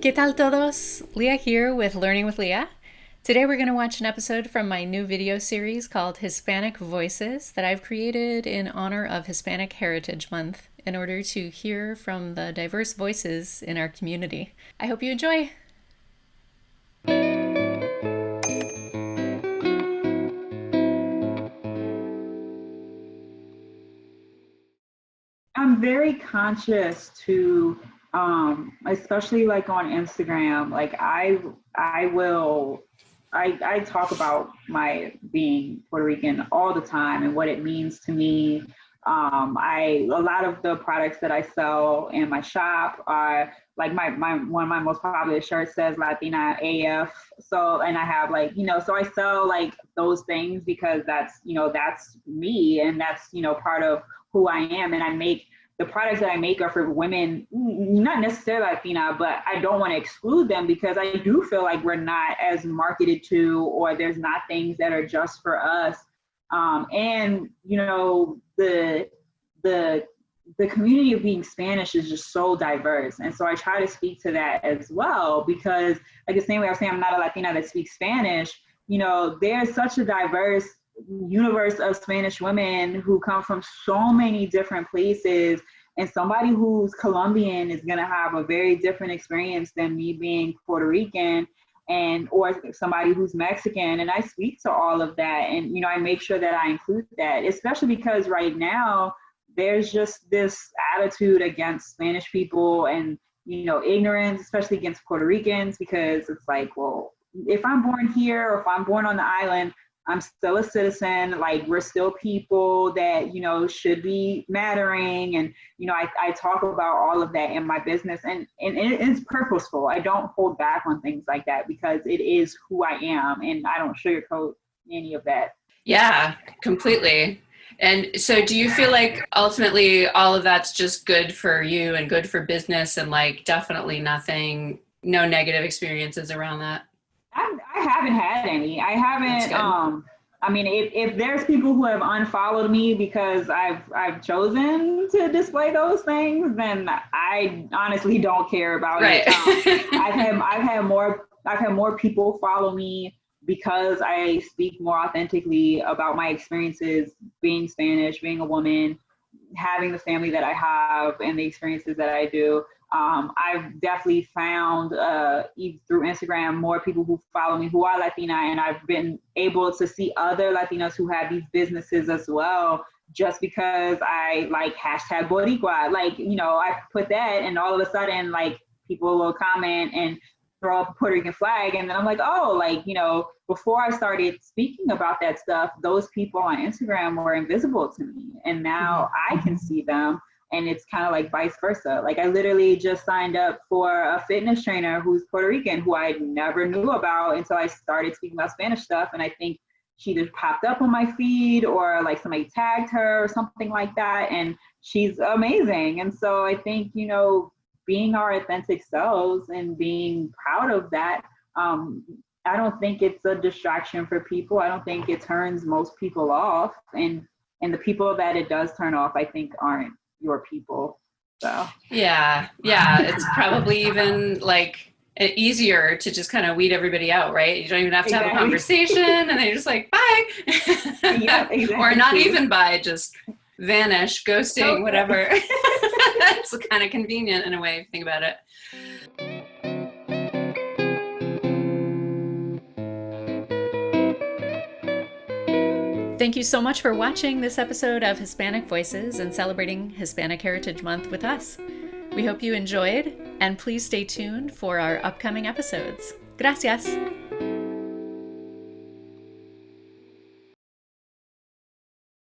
¿Qué tal todos? Leah here with Learning with Leah. Today we're going to watch an episode from my new video series called Hispanic Voices that I've created in honor of Hispanic Heritage Month in order to hear from the diverse voices in our community. I hope you enjoy! I'm very conscious to, especially like on Instagram, like I talk about my being Puerto Rican all the time and what it means to me. A lot of the products that I sell in my shop are like my one of my most popular shirts says Latina AF. So, and I have like, so I sell like those things because that's me and that's, part of who I am. And the products that I make are for women, not necessarily Latina, but I don't want to exclude them because I do feel like we're not as marketed to, or there's not things that are just for us. And the community of being Spanish is just so diverse. And so I try to speak to that as well, because like the same way I was saying, I'm not a Latina that speaks Spanish, there's such a diverse universe of Spanish women who come from so many different places, and somebody who's Colombian is going to have a very different experience than me being Puerto Rican, or somebody who's Mexican. And I speak to all of that, and I make sure that I include that, especially because right now there's just this attitude against Spanish people and ignorance, especially against Puerto Ricans, because it's like, well, if I'm born here or if I'm born on the island, I'm still a citizen. Like, we're still people that, should be mattering. And, I talk about all of that in my business, and it is purposeful. I don't hold back on things like that because it is who I am, and I don't sugarcoat any of that. Yeah, completely. And so do you feel like ultimately all of that's just good for you and good for business, and like definitely no negative experiences around that? I haven't had any. I haven't. I mean, if there's people who have unfollowed me because I've chosen to display those things, then I honestly don't care about right. it. I've had more people follow me because I speak more authentically about my experiences being Spanish, being a woman, having the family that I have, and the experiences that I do. I've definitely found through Instagram more people who follow me who are Latina, and I've been able to see other Latinos who have these businesses as well, just because I like hashtag Boricua. Like, I put that, and all of a sudden, like, people will comment and throw up a Puerto Rican flag, and then I'm like, oh, like, before I started speaking about that stuff, those people on Instagram were invisible to me, and now I can see them. And it's kind of like vice versa. Like, I literally just signed up for a fitness trainer who's Puerto Rican, who I never knew about until I started speaking about Spanish stuff. And I think she just popped up on my feed, or like somebody tagged her or something like that. And she's amazing. And so I think, being our authentic selves and being proud of that, I don't think it's a distraction for people. I don't think it turns most people off. And the people that it does turn off, I think, aren't your people. So yeah, it's probably even like easier to just kind of weed everybody out, right? You don't even have to have a conversation, and then you're just like, bye. Yeah, exactly. Or not even bye, just vanish, ghosting, whatever. It's kind of convenient in a way if you think about it. Thank you so much for watching this episode of Hispanic Voices and celebrating Hispanic Heritage Month with us. We hope you enjoyed, and please stay tuned for our upcoming episodes. Gracias!